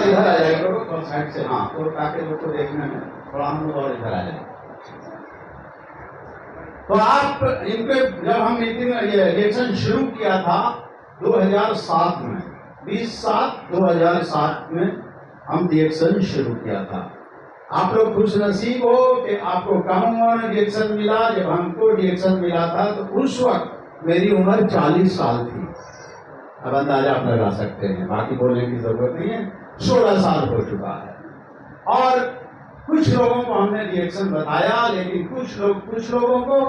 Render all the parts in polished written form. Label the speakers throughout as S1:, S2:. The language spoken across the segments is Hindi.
S1: इधर आ जाएगा तो साइड से, हाँ, तो ताकि लोग को देखने में थोड़ा हम लोग और इधर आ जाए। तो आप इनके जब हम मीटिंग इलेक्शन शुरू किया था 2007 में, 20/7/2007 में हम इलेक्शन शुरू किया था। आप लोग खुश नसीब हो कि आपको कम रिएक्शन मिला। जब हमको रिएक्शन मिला था तो उस वक्त मेरी उम्र 40 साल थी। अब अंदाजा आप लगा सकते हैं, बाकी बोलने की जरूरत नहीं है। 16 साल हो चुका है और कुछ लोगों को हमने रिएक्शन बताया, लेकिन कुछ लोगों को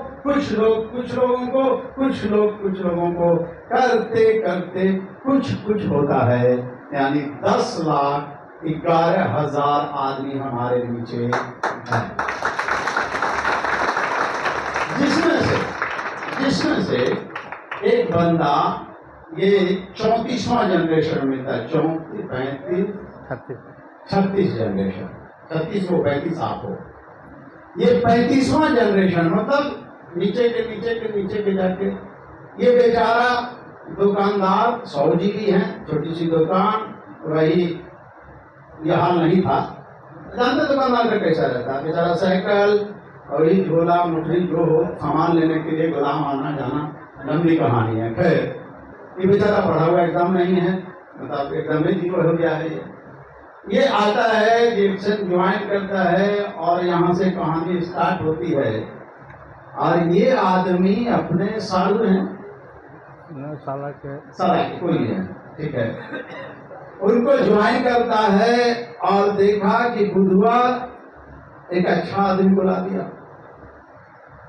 S1: करते करते कुछ होता है। यानी 10,11,000 आदमी हमारे नीचे हैं, जिसमें से एक बंदा ये 34वां जनरेशन में था। 34, 35, 36 जनरेशन, 36 को 35 आप हो, ये 35वां जनरेशन, मतलब नीचे के जाके ये बेचारा दुकानदार 100 जी भी है, छोटी सी दुकान रही, यह हाल नहीं था। जानते दुकानदार का कैसा रहता है, बेचारा साइकिल और ये झोला मुठरी जो हो सामान लेने के लिए गोदाम आना जाना, लंबी कहानी है। खैर ये बेचारा पढ़ा हुआ एकदम नहीं है, मतलब एकदम ही जीरो हो गया है। ये आता है, रिएक्शन ज्वाइन करता है और यहाँ से कहानी स्टार्ट होती है। और ये आदमी अपने साल हैं, साला के कोई है, ठीक है, उनको ज्वाइन करता है और देखा कि बुधवार एक अच्छा आदमी बुला दिया।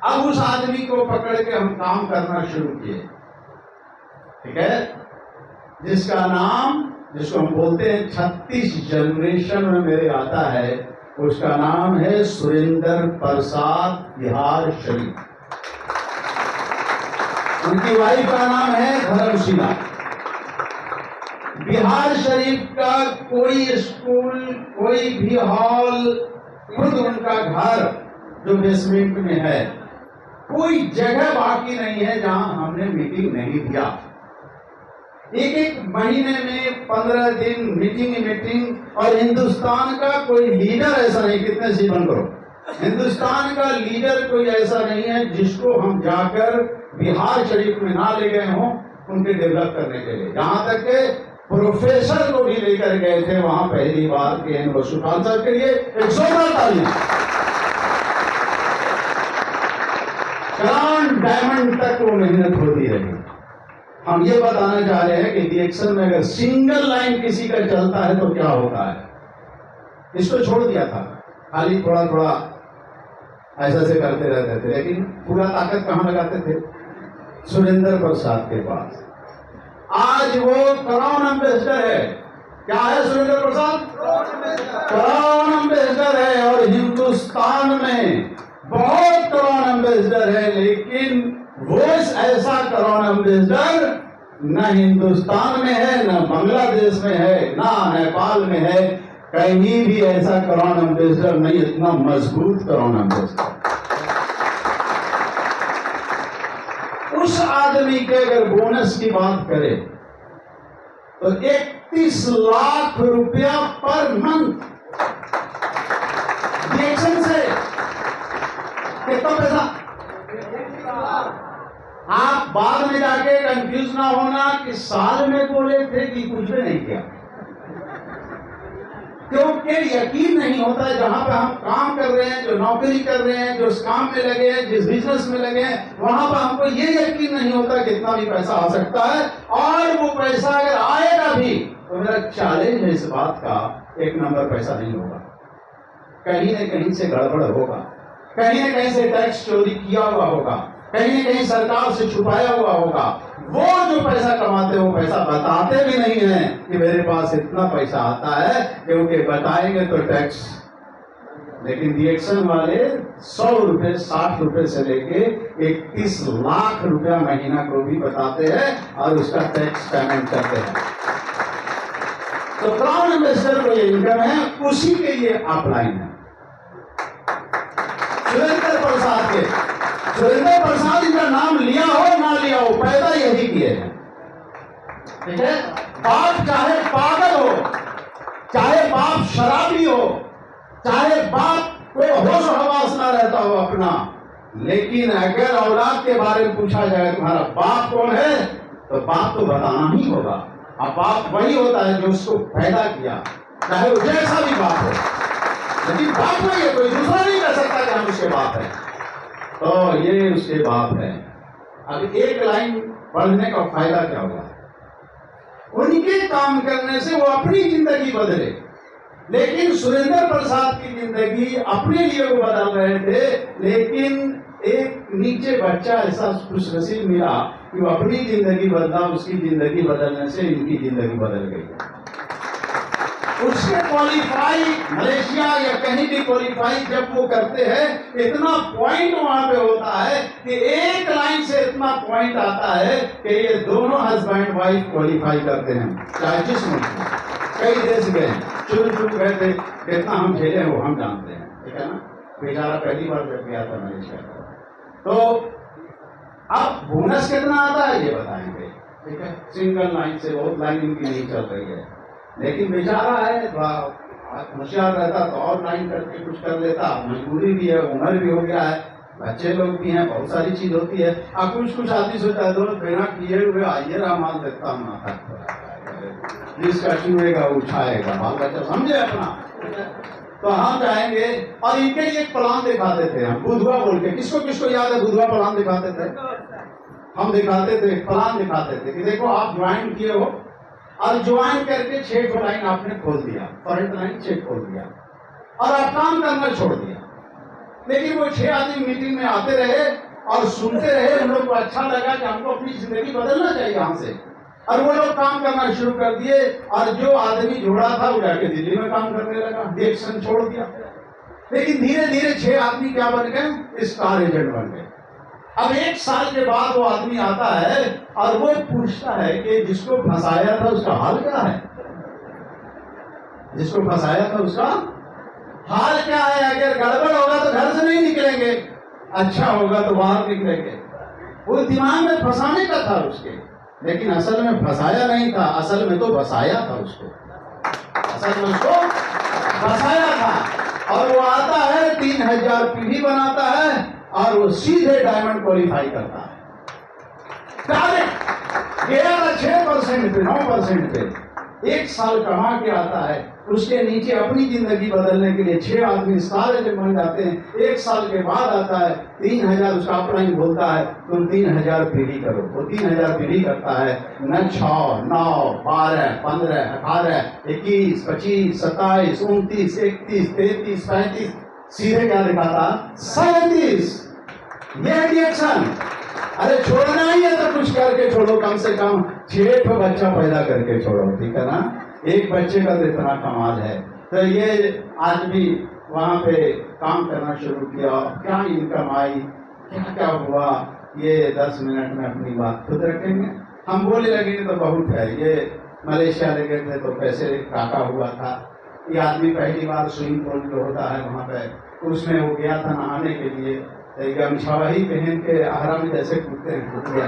S1: अब उस आदमी को पकड़ के हम काम करना शुरू किए, ठीक है, जिसका नाम, जिसको हम बोलते हैं 36 जनरेशन में मेरे आता है, उसका नाम है सुरेंद्र प्रसाद बिहार शरीफ। उनकी वाइफ का नाम है धर्मशिला। बिहार शरीफ का कोई स्कूल, कोई भी हॉल, खुद उनका घर जो बेसमेंट में है, कोई जगह बाकी नहीं है जहां हमने मीटिंग नहीं दिया। एक महीने में 15 दिन मीटिंग। और हिंदुस्तान का कोई लीडर ऐसा नहीं, कितने सीवन करो, हिंदुस्तान का लीडर कोई ऐसा नहीं है जिसको हम जाकर बिहार शरीफ में ना ले गए हों उनके डेवलप करने के लिए। जहां तक के प्रोफेसर को भी लेकर गए थे वहां पहली बार के एन वसुपाल साहब के लिए 100 तालियां। ग्रांड डायमंड तक वो मेहनत होती रही। हम ये बताना चाह रहे हैं कि रिएक्शन में अगर सिंगल लाइन किसी का चलता है तो क्या होता है। इसको छोड़ दिया था, खाली थोड़ा थोड़ा ऐसा से करते रहते थे, लेकिन पूरा ताकत कहां लगाते थे, सुरेंद्र प्रसाद के पास। आज वो क्राउन एम्बेसडर है। क्या है सुरेंद्र प्रसाद? क्राउन एम्बेसडर है। और हिंदुस्तान में बहुत क्राउन एम्बेसडर है, लेकिन वो ऐसा क्राउन एम्बेसडर न हिंदुस्तान में है, न बांग्लादेश में है, ना नेपाल में है, कहीं भी ऐसा क्राउन एम्बेसडर नहीं, इतना मजबूत क्राउन एम्बेसडर। उस आदमी के अगर बोनस की बात करें तो 31 लाख रुपया पर मंथ रिएक्शन से। कितना पैसा? आप बाद में जाके कंफ्यूज ना होना कि साल में बोले थे कि कुछ भी नहीं किया, क्योंकि यकीन नहीं होता है जहां पे हम काम कर रहे हैं, जो नौकरी कर रहे हैं, जो उस काम में लगे हैं, जिस बिजनेस में लगे हैं, वहां पर हमको ये यकीन नहीं होता कितना भी पैसा आ सकता है। और वो पैसा अगर आएगा भी तो मेरा चैलेंज है इस बात का, 1 नंबर पैसा नहीं होगा, कहीं न कहीं से गड़बड़ होगा, कहीं न कहीं से टैक्स चोरी किया हुआ होगा, कहीं न कहीं सरकार से छुपाया हुआ होगा। वो जो पैसा कमाते हैं वो पैसा बताते भी नहीं है कि मेरे पास इतना पैसा आता है, क्योंकि बताएंगे तो टैक्स। लेकिन रिएक्शन वाले 100 रुपए 60 रुपए से लेके 31 लाख रुपया महीना को भी बताते हैं और उसका टैक्स पेमेंट करते हैं। तो क्राउन एम्बेसडर को ये इनकम है, उसी के ये अपलाइन है। सुरेंद्र प्रसाद के, सुरेंद्र प्रसाद इनका नाम लिया हो ना लिया हो, पैदा यही किए हैं, ठीक है। बाप चाहे पागल हो, चाहे बाप शराबी हो, चाहे बाप कोई होश हवास ना रहता हो अपना, लेकिन अगर औलाद के बारे में पूछा जाए तुम्हारा बाप कौन है, तो बाप तो बताना ही होगा। अब बाप वही होता है जो उसको पैदा किया, चाहे वो जैसा भी बाप हो, लेकिन बाप वही है, कोई दूसरा नहीं कह सकता कि हम उसके बाप है। तो ये उसके बाप है। अब एक लाइन पढ़ने का फायदा क्या होगा? उनके काम करने से वो अपनी जिंदगी बदले, लेकिन सुरेंद्र प्रसाद की जिंदगी अपने लिए वो बदल रहे थे, लेकिन एक नीचे बच्चा ऐसा खुशनसीब मिला कि वो अपनी जिंदगी बदला, उसकी जिंदगी बदलने से इनकी जिंदगी बदल गई। उसके क्वालिफाई मलेशिया या कहीं भी क्वालिफाई जब वो करते हैं, इतना पॉइंट वहां पे होता है कि एक लाइन से इतना पॉइंट आता है कि ये दोनों हस्बैंड वाइफ क्वालिफाई करते हैं, चाहे जिस मुल्क में। कई देश गए, शुरू गए थे, कितना हम झेले वो हम जानते हैं, ठीक है ना। बेचारा पहली बार जब गया था मलेशिया का, तो अब बोनस कितना आता है ये बताएंगे, ठीक है। सिंगल लाइन से बहुत लाइन इनकी नहीं चल रही है, लेकिन बेचारा है, होशियार रहता तो और लाइन करके कुछ कर लेता। मजबूरी भी है, उम्र भी हो गया है, बच्चे लोग भी हैं, बहुत सारी चीज होती है। अब कुछ आदमी सोचता है दोस्त बिना किए हुए आइए रहा माल देता हूँ, जिसका छुएगा उठाएगा, बाल बच्चा समझे अपना। तो हम जाएंगे और इनके लिए एक प्लान दिखाते थे हम, बुधवा बोल के। किसको किसको याद है बुधवा प्लान दिखाते थे? हम दिखाते थे, प्लान दिखाते थे कि देखो आप ज्वाइन किए हो और ज्वाइन करके 6 लाइन आपने खोल दिया, फ्रंट लाइन 6 खोल दिया और आप काम करना छोड़ दिया। लेकिन वो 6 आदमी मीटिंग में आते रहे और सुनते रहे, उन लोग को अच्छा लगा कि हमको अपनी जिंदगी बदलना चाहिए यहाँ से, और वो लोग काम करना शुरू कर दिए। और जो आदमी जुड़ा था वो जाके दिल्ली में काम करने लगा, डिएक्शन छोड़ दिया। लेकिन धीरे धीरे 6 आदमी क्या बन गए? स्टार एजेंट बन गए। अब 1 साल के बाद वो आदमी आता है और वो पूछता है कि जिसको फंसाया था उसका हाल क्या है, जिसको फंसाया था उसका हाल क्या है। अगर गड़बड़ होगा तो घर से नहीं निकलेंगे, अच्छा होगा तो बाहर निकलेंगे। वो दिमाग में फंसाने का था उसके, लेकिन असल में फंसाया नहीं था, असल में तो बसाया था उसको, असल में उसको बसाया था। और वो आता है 3000 पीढ़ी बनाता है और वो सीधे डायमंड क्वालिफाई करता है। गया 6% पे, 9% पे 1 साल कमा के आता है, उसके नीचे अपनी जिंदगी बदलने के लिए 6 आदमी सारे जब बन जाते हैं। 1 साल के बाद आता है 3000, उसका अपलाइन बोलता है तुम 3000 पीढ़ी करो। वो 3000 पीढ़ी करता है, न 6, 9, 12, 15, 18, 21, 25, 27, 29, 31, 33, 35, सीधे क्या दिखाता? 37। ये रिएक्शन, अरे छोड़ना ही है तो कुछ करके छोड़ो, कम से कम 6 बच्चा पैदा करके छोड़ो, ठीक है ना। एक बच्चे का तो इतना कमाल है। तो ये आदमी वहां पे काम करना शुरू किया, क्या इनकम आई, क्या क्या हुआ, ये 10 मिनट में अपनी बात खुद रखेंगे। हम बोले लगेंगे तो बहुत है। ये मलेशिया ले गए थे तो पैसे काटा हुआ था। ये आदमी पहली बार स्विमिंग पूल जो होता है वहां पे, उसमें वो गया था नहाने के लिए, गमछा ही पहन के आहरा में जैसे कूदते हैं, कूद गया।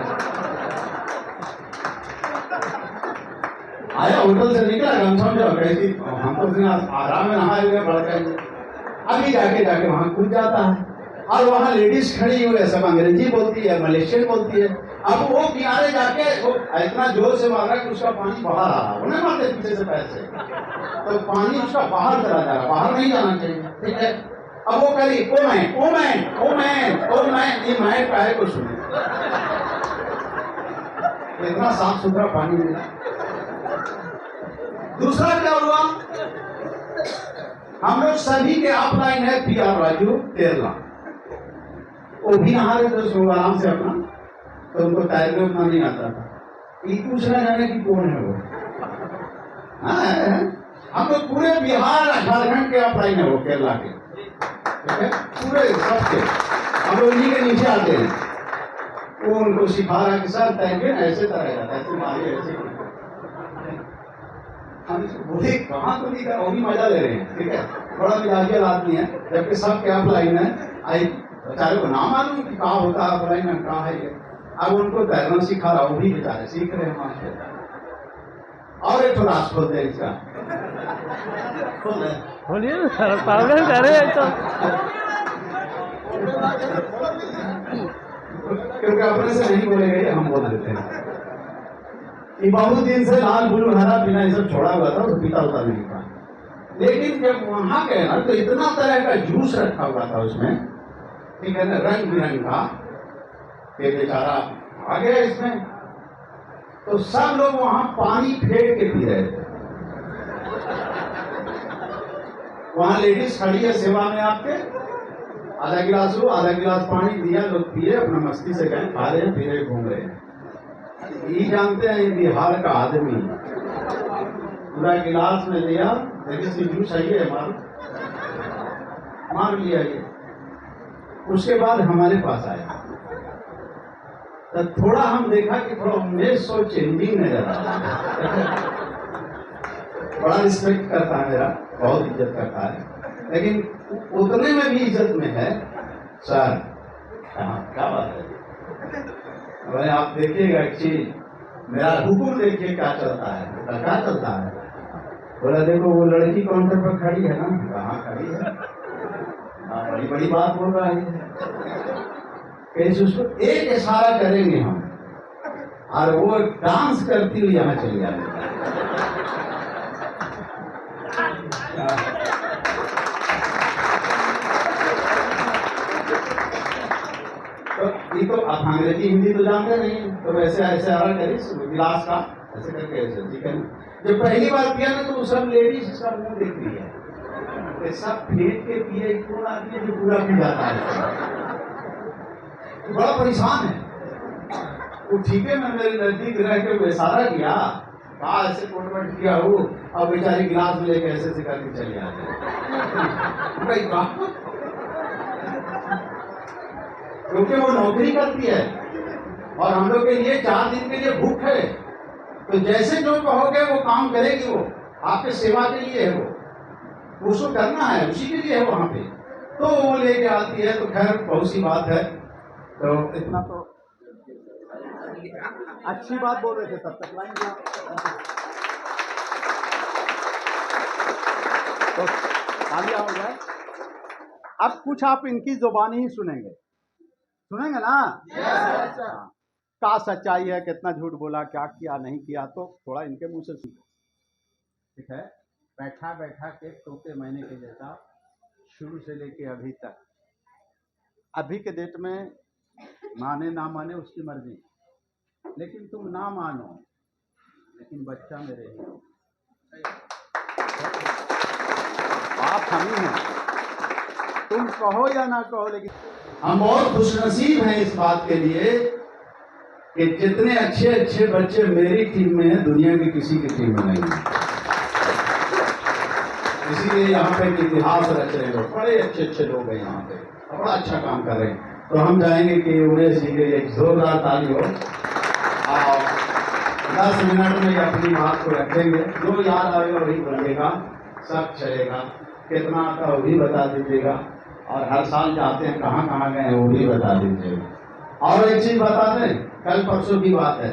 S1: आया होटल से निकला, गमछा में कैसी, हम तो आराम में नहाए हुए बड़का, अभी जाके वहां कूद जाता है। और वहां लेडीज खड़ी हुई है, सब अंग्रेजी बोलती है, मलेशियन बोलती है। अब वो किनारे जाके वो इतना जोर से मारा कि उसका पानी बाहर आ रहा, वो नहीं मारते पीछे से पैसे, तो पानी उसका बाहर चला जा रहा, बाहर नहीं जाना चाहिए, ठीक है। अब वो करी oh man oh man oh man oh man, ये मैन का है, कुछ सुने इतना साफ सुथरा पानी मिला। दूसरा क्या हुआ, हम लोग सभी के ऑफलाइन है PR राजू केरला, वो भी नहा रहे थे उसमें आराम से अपना, तो उनको तैरने उतना नहीं आता था। ये पूछना जाने की कौन है वो। हम लोग पूरे बिहार झारखंड के ऑफलाइन है वो, केरला के, ठीक है, पूरे सबके हम लोग उन्हीं के नीचे आते हैं। वो उनको सिखा रहा है कि सर तैरेंगे ना, ऐसे तैरा जाता है, ऐसे मारिए, ऐसे। हम इसको बोले कहाँ तो नहीं कर, वो भी मजा ले रहे हैं, ठीक है, थोड़ा मिजाजियल आदमी है, जबकि सब क्या ऑफलाइन है। आई बेचारे को ना मालूम कि कहाँ होता है ऑफलाइन में, कहाँ है ये। अब उनको तैरना सिखा रहा, वो भी बेचारे सीख रहे हैं वहां से। और एक थोड़ा खोलते हैं इसका,
S2: बोलिए पागल कर रहे हैं तो।
S1: क्योंकि अपने से नहीं बोलेंगे, हम बोल देते हैं कि बहुत दिन से लाल ब्लू हरा पीना ये सब छोड़ा हुआ था, तो पीता होता नहीं था। लेकिन जब वहां गए ना तो इतना तरह का जूस रखा हुआ था उसमें, ठीक है ना, रंग बिरंग का, कि बेचारा आ गया इसमें। तो सब लोग वहां पानी फेंक के पी रहे थे। वहां लेडीज खड़ी है सेवा में आपके, आधा गिलास लो, आधा गिलास पानी दिया, लोग पिए, अपना मस्ती से गए, खा रहे हैं, पी रहे, घूम रहे हैं। ये जानते हैं बिहार का आदमी पूरा गिलास में लिया, देखिए जूस है ये मार लिया ये। उसके बाद हमारे पास आया, तो थोड़ा हम देखा कि थोड़ा 1900 चेंजिंग नजर आ रहा। बड़ा रिस्पेक्ट करता है मेरा, बहुत इज्जत करता है, लेकिन उतने में भी इज्जत में है सर। क्या बात है, अरे आप देखिएगा एक चीज, मेरा हुक्म देखिए क्या चलता है। क्या चलता है? बोला देखो वो लड़की काउंटर पर खड़ी है ना, कहाँ खड़ी है, बड़ी बड़ी बात बोल रहा है। कैसे उसको एक इशारा करेंगे हम और वो डांस करती हुई यहाँ चली जाएगी। तो ये तो आप अंग्रेजी हिंदी तो जानते नहीं, तो वैसे ऐसे आरा करिए गिलास का ऐसे करके ऐसे, ठीक है। जब पहली बार पिया ना तो सब लेडीज इसका मुंह देख रही है, तो सब फेंक के पिए, कौन आदमी है जो पूरा पी जाता है, तो बड़ा परेशान है वो। ठीक है, मैं मेरे नजदीक रह के इशारा किया, कहा ऐसे कोटवट किया हो, अब बेचारी गिलास में लेके ऐसे से करके चली आती। क्योंकि वो नौकरी करती है और हम लोग के लिए 4 दिन के लिए भूख है, तो जैसे जो कहोगे वो काम करेगी, वो आपके सेवा के लिए है, वो उसको करना है, उसी के लिए है वहां पे, तो वो लेके आती है। तो खैर बहुत सी बात है, तो इतना तो अच्छी बात बोल रहे थे तब तक लाइन तो तालियां हो जाए। अब कुछ आप इनकी जुबानी ही सुनेंगे ना? क्या सच्चाई है, कितना झूठ बोला, क्या किया नहीं किया, तो थोड़ा इनके मुंह से सीखो, ठीक है। बैठा बैठा के तोते मैंने के जैसा शुरू से लेके अभी तक, अभी के डेट में माने ना माने उसकी मर्जी, लेकिन तुम ना मानो, लेकिन बच्चा मेरे ही हो, आप हम ही हैं, तुम कहो या ना कहो, लेकिन हम बहुत खुशनसीब हैं इस बात के लिए कि जितने अच्छे अच्छे बच्चे मेरी टीम में हैं, दुनिया की किसी की टीम में नहीं है। इसीलिए यहाँ पे इतिहास रच रहे लोग, बड़े अच्छे अच्छे लोग हैं यहाँ पे, बड़ा अच्छा काम कर रहे हैं। तो हम चाहेंगे कि उमेश जी के एक जोरदार ताली हो, और 10 मिनट में अपनी बात को रखेंगे, जो याद आएगा वही बोलिएगा, सब चलेगा, कितना आता वो भी बता दीजिएगा, और हर साल जाते हैं कहाँ कहाँ गए वो भी बता दीजिएगा। और एक चीज बता दें, कल परसों की बात है,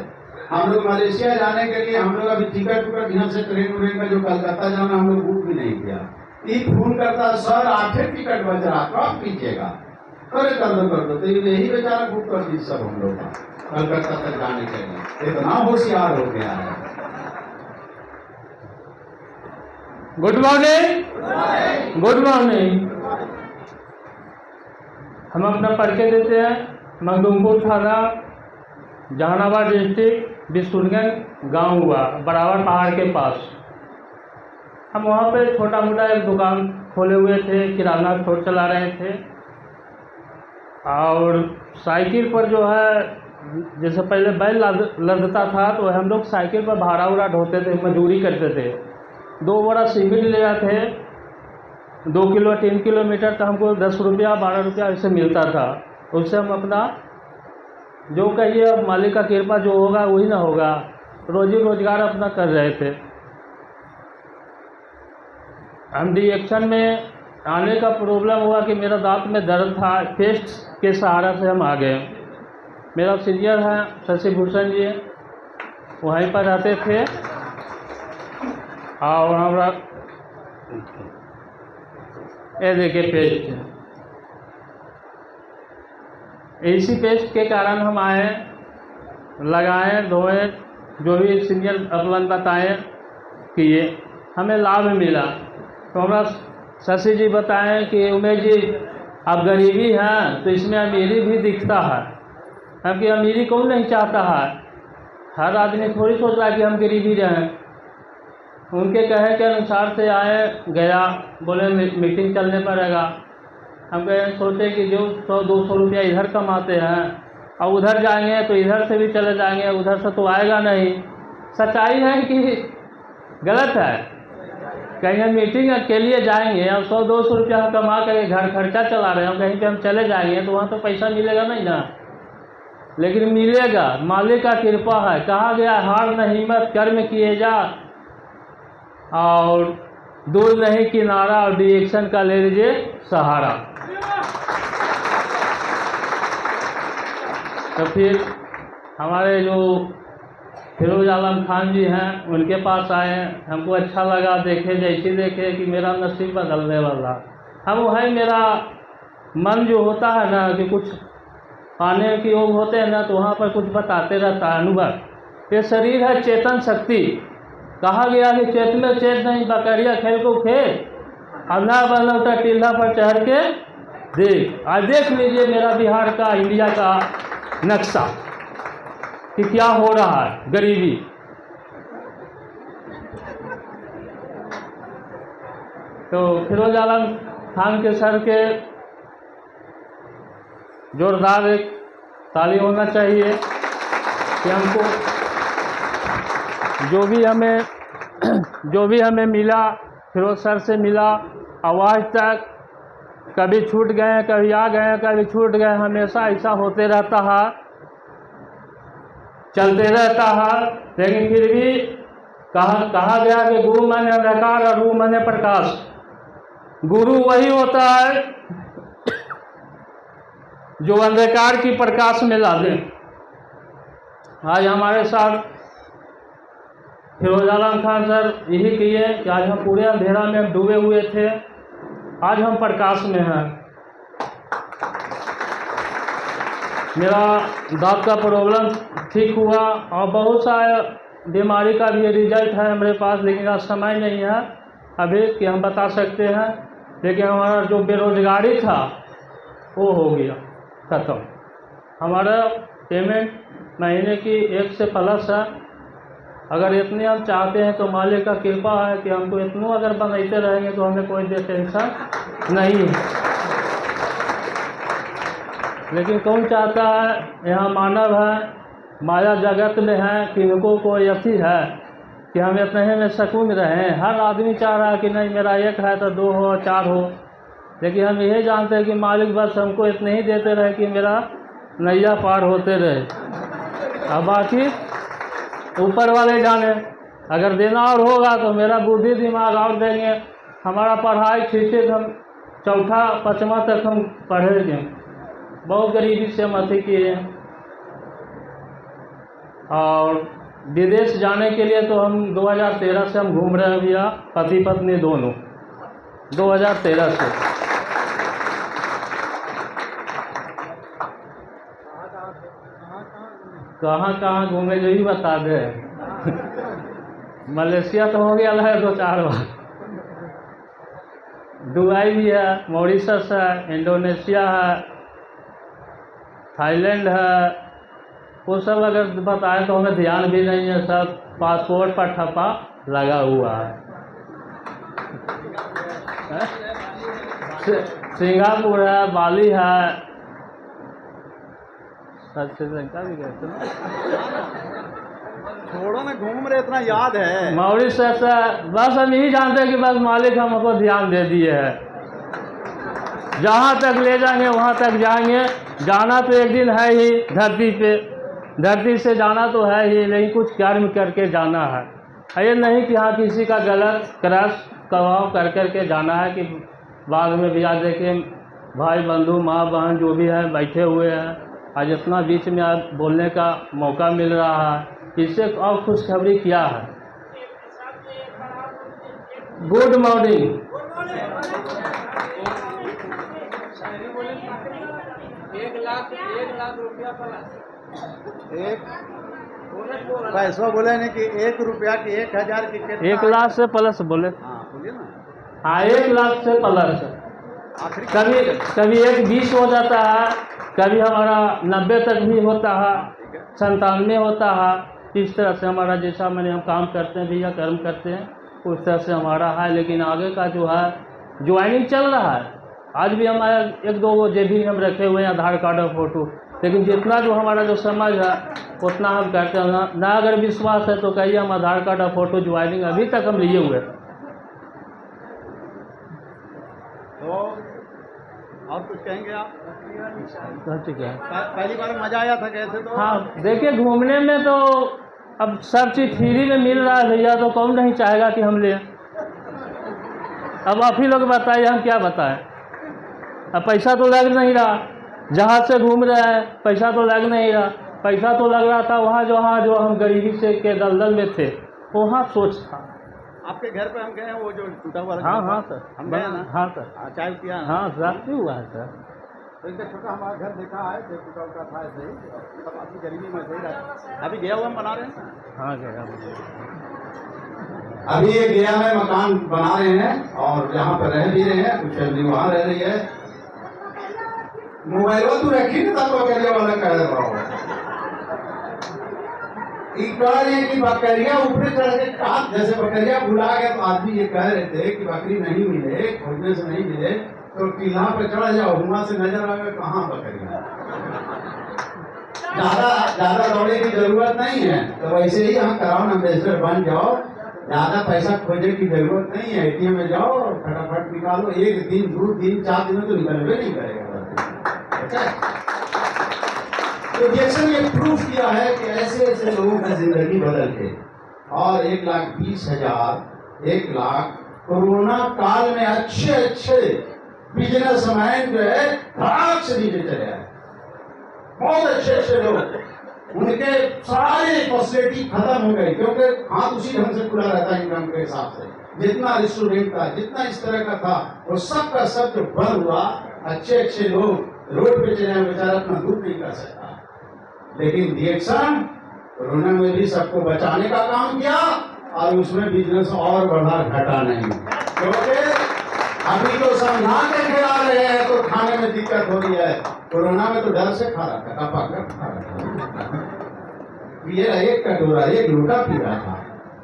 S1: हम लोग मलेशिया जाने के लिए हम लोग अभी टिकट यहाँ से ट्रेन का जो कलकत्ता जाना हम लोग बुक भी नहीं किया। ये फोन करता सर 8 टिकट बच रहा, कब कीजिएगा? अरे कर दो, तो यही बेचारा बुक कर दी सब हम लोग का कलकत्ता तक जाने के लिए, इतना होशियार हो गया है।
S2: Good morning, good morning. हम अपना परिचय देते हैं। मखदूमपुर थाना, जहानाबाद डिस्ट्रिक्ट, बिशुनगंज गांव हुआ, बराबर पहाड़ के पास। हम वहाँ पे छोटा मोटा एक दुकान खोले हुए थे, किराना स्टोर चला रहे थे, और साइकिल पर जो है, जैसे पहले बैल लदता था तो हम लोग साइकिल पर भाड़ा उड़ा ढोते थे, मजदूरी करते थे। 2 बड़ा सीमेंट ले जाते, 2 किलो 3 किलोमीटर, तो हमको 10 रुपया 12 रुपया ऐसे मिलता था। उससे हम अपना जो कहिए, अब मालिक का कृपा जो होगा वही ना होगा, रोजी रोजगार अपना कर रहे थे। हम डिएक्शन में आने का प्रॉब्लम हुआ कि मेरा दांत में दर्द था, पेस्ट के सहारा से हम आ गए। मेरा सीनियर है शशि भूषण जी, वहीं पर रहते थे, और हमारा ये देखिए पेस्ट, इसी पेस्ट के कारण हम आए, लगाए, धोए, जो भी सीनियर अपन बताएं कि ये हमें लाभ मिला। तो हमारा शशि जी बताएं कि उमेश जी अब गरीबी है तो इसमें अमीरी भी दिखता है, क्योंकि अमीरी कौन नहीं चाहता है, हर आदमी थोड़ी सोच रहा है कि हम गरीबी रहें। उनके कहे के अनुसार से आए, गया, बोले मीटिंग चलने पड़ेगा। हम कहे सोचे कि जो 100-200 रुपया इधर कमाते हैं और उधर जाएंगे तो इधर से भी चले जाएंगे, उधर से तो आएगा नहीं। सच्चाई है कि गलत है? कहीं हम मीटिंग के लिए जाएंगे और 100-200 रुपया हम कमा कर घर खर्चा चला रहे हैं, कहीं पे हम चले जाएंगे तो वहाँ तो पैसा मिलेगा नहीं ना, लेकिन मिलेगा, मालिक का कृपा है। कहा गया हार न हिम्मत, कर्म किए जा, और दूर नहीं किनारा, और डायरेक्शन का ले लीजिए सहारा। तो फिर हमारे जो फिरोज आलम खान जी हैं उनके पास आए, हमको अच्छा लगा, देखे जैसे देखे कि मेरा नसीब बदलने वाला। हम वही मेरा मन जो होता है ना कि कुछ पाने के योग होते हैं ना, तो वहाँ पर कुछ बताते रहता है अनुभव। ये शरीर है चेतन शक्ति, कहा गया कि चेत में चेत नहीं, बकरिया खेल को खेल, अल्लाह बनौटा टीला पर चढ़ के देख। आज देख लीजिए मेरा बिहार का, इंडिया का नक्शा कि क्या हो रहा है, गरीबी। तो फिरोज आलम खान के सर के जोरदार एक ताली होना चाहिए कि हमको जो भी हमें मिला फिरोज सर से मिला, आवाज़ तक कभी छूट गए, कभी आ गए, कभी छूट गए, हमेशा ऐसा होते रहता है, चलते रहता है। लेकिन फिर भी कहा गया कि गुरु माने अंधकार और रूह माने प्रकाश। गुरु वही होता है जो अंधकार की प्रकाश में ला दे। आज हमारे साथ फिरोज आलम खान सर यही किए कि आज हम पूरे अंधेरा में डूबे हुए थे, आज हम प्रकाश में हैं। मेरा दांत का प्रॉब्लम ठीक हुआ और बहुत सारे बीमारी का भी रिजल्ट है हमारे पास, लेकिन आज समय नहीं है अभी कि हम बता सकते हैं। लेकिन हमारा जो बेरोजगारी था वो हो गया ख़त्म। हमारा पेमेंट महीने की 1 से प्लस है। अगर इतने हम चाहते हैं तो मालिक का कृपा है कि हमको इतनों अगर बनाते रहेंगे तो हमें कोई टेंशन नहीं है। लेकिन कौन चाहता है, यहाँ मानव है, माया जगत में है, कि इनको कोई अथी है कि हम इतने में सुकून रहें। हर आदमी चाह रहा है कि नहीं मेरा 1 है तो 2 हो 4 हो, लेकिन हम यही जानते हैं कि मालिक बस हमको इतने ही देते रहे कि मेरा नैया पार होते रहे, अब बाकी ऊपर वाले जाने। अगर देना और होगा तो मेरा बुद्धि दिमाग और देंगे। हमारा पढ़ाई ठीक से हम 4था 5वां तक हम पढ़ेंगे, बहुत गरीबी से हम अथी किए। और विदेश जाने के लिए तो हम 2013 से हम घूम रहे हैं भैया, पति पत्नी दोनों, 2013 से। कहाँ घूमे जो ही बता दे। मलेशिया तो हो गया है 2-4 बार, दुबई भी है, मॉरिशस है, इंडोनेशिया है, थाईलैंड है। वो सब अगर बताएं तो हमें ध्यान भी नहीं है, सब पासपोर्ट पर ठप्पा लगा हुआ है। सिंगापुर है, बाली है, श्रीलंका भी गए थे।
S3: छोड़ो ना, घूम रहे, इतना याद है।
S2: मॉरिशस है। बस हम यही जानते हैं कि बस मालिक हमको ध्यान दे दिए है, जहाँ तक ले जाएंगे वहाँ तक जाएंगे। जाना तो एक दिन है ही धरती पे, धरती से जाना तो है ही, लेकिन कुछ कर्म करके जाना है। ये नहीं कि हाँ किसी का गलत क्रश कवाव कर करके जाना है कि बाद में भी आज देखें भाई बंधु माँ बहन जो भी है बैठे हुए हैं, आज इतना बीच में आज बोलने का मौका मिल रहा है, इससे और खुशखबरी क्या है। Good morning.
S3: एक पैसा बोले नहीं कि 1 रुपया की 1000 की कितना
S2: 1 लाख से प्लस बोले।
S3: हाँ बोलिए ना।
S2: हाँ 1 लाख से प्लस।
S3: आखिरी
S2: कभी कभी 120 हो जाता है, कभी हमारा 90 तक भी होता है, 97 होता है। इस तरह से हमारा जैसा मैंने हम काम करते हैं भैया, कर्म करते हैं उस तरह से हमारा है। लेकिन आगे का जो है ज्वाइनिंग चल रहा है। आज भी हमारा 1-2 वो जे भी हम रखे हुए हैं आधार कार्ड और फोटो, लेकिन जितना जो हमारा जो समझ है उतना हम करते हैं। ना अगर विश्वास है तो कहिए हम आधार कार्ड और फोटो ज्वाइनिंग अभी तक हम लिए हुए हैं।
S3: तो और कुछ कहेंगे आप?
S2: ठीक है।
S3: पहली बार मजा आया था कैसे? तो
S2: हाँ देखिए, घूमने में तो अब सब चीज़ फ्री में मिल रहा है भैया, तो कौन नहीं चाहेगा कि हम लें। अब आप ही लोग बताइए, हम क्या बताएं। अब पैसा तो लग नहीं रहा, जहाँ से घूम रहे हैं पैसा तो लग नहीं रहा। पैसा तो लग रहा था वहाँ जो हम गरीबी से के दलदल में थे वहाँ सोच था।
S3: आपके घर पे हम गए हैं, वो जो टूटा हुआ
S2: हाँ हाँ सर,
S3: हम गए ना।
S2: हाँ सर,
S3: चाय पिया
S2: हाँ रात्रि हुआ है सर।
S3: तो इनका छोटा हमारा घर देखा है, जो टूटा उटा था ऐसे ही, सब आदमी गरीबी में सही रहता। अभी गया हुआ हम बना रहे हैं ना।
S2: हाँ गया
S1: अभी ये गया में मकान बना रहे हैं और यहाँ पर रह भी रहे हैं, कुछ फैमिली वहाँ रह रही है। मोबाइल तो रखी ना तब बकरिया वाला कह रहा हूँ। एक बार ये कि बकरिया ऊपर चढ़ के काट, जैसे बकरिया भुला गया तो आदमी ये कह रहे थे कि बकरी नहीं मिले, खोजने से नहीं मिले तो टीला पे चढ़ जाओ, वहां से नजर आवे कहाँ बकरिया। ज्यादा दौड़ने की जरूरत नहीं है, तो वैसे ही यहाँ कराओ एम्बेसडर बन जाओ। ज्यादा पैसा खोजने की जरूरत नहीं है, एटीएम में जाओ और फटाफट निकालो। 1 दिन 2 दिन 4 दिन में तो निकलवे नहीं करेगा। तो जैसे ये प्रूफ किया है कि ऐसे ऐसे लोगों की जिंदगी बदल के, और 1,20,000 1 लाख कोरोना काल में अच्छे बिजनेसमैन जो है धड़ाक से नीचे चले आए। बहुत अच्छे लोग, उनके सारे फैसिलिटी खत्म हो गई, क्योंकि हाथ उसी ढंग से खुला रहता है इनकम के हिसाब से। जितना रेस्टोरेंट था, जितना इस तरह का था, वो सब का सब जो बंद हुआ। अच्छे लोग रोड पे चले, बेचारा अपना दूध नहीं कर सकता। लेकिन रिएक्शन कोरोना में भी सबको बचाने का काम किया और उसमें बिजनेस और बढ़ा घटा नहीं, क्योंकि अभी तो समझा के खिला रहे हैं तो खाने में दिक्कत हो रही है। कोरोना में तो डर से खा रहा था, खा रहा था। ये एक कटोरा 1 लोटा पी रहा था,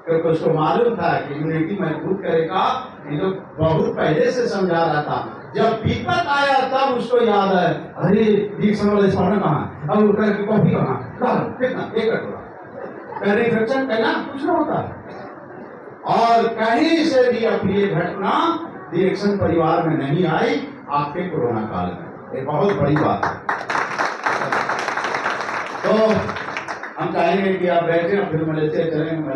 S1: क्योंकि उसको मालूम था कि इम्यूनिटी मजबूत करेगा। ये तो बहुत पहले से समझा रहा था। जब विपत आया तब उसको याद है, अरे वाले कहाँ, अब उठकर की कॉफी कहाँ, कितना 1 कटोरा। इन्फेक्शन कहना कुछ ना होता है। और कहीं से भी अप्रिय घटना रिएक्शन परिवार में नहीं आई आपके कोरोना काल में। ये बहुत बड़ी बात है। तो हम चाहेंगे कि आप बैठे, फिर मलेशिया चलेंगे।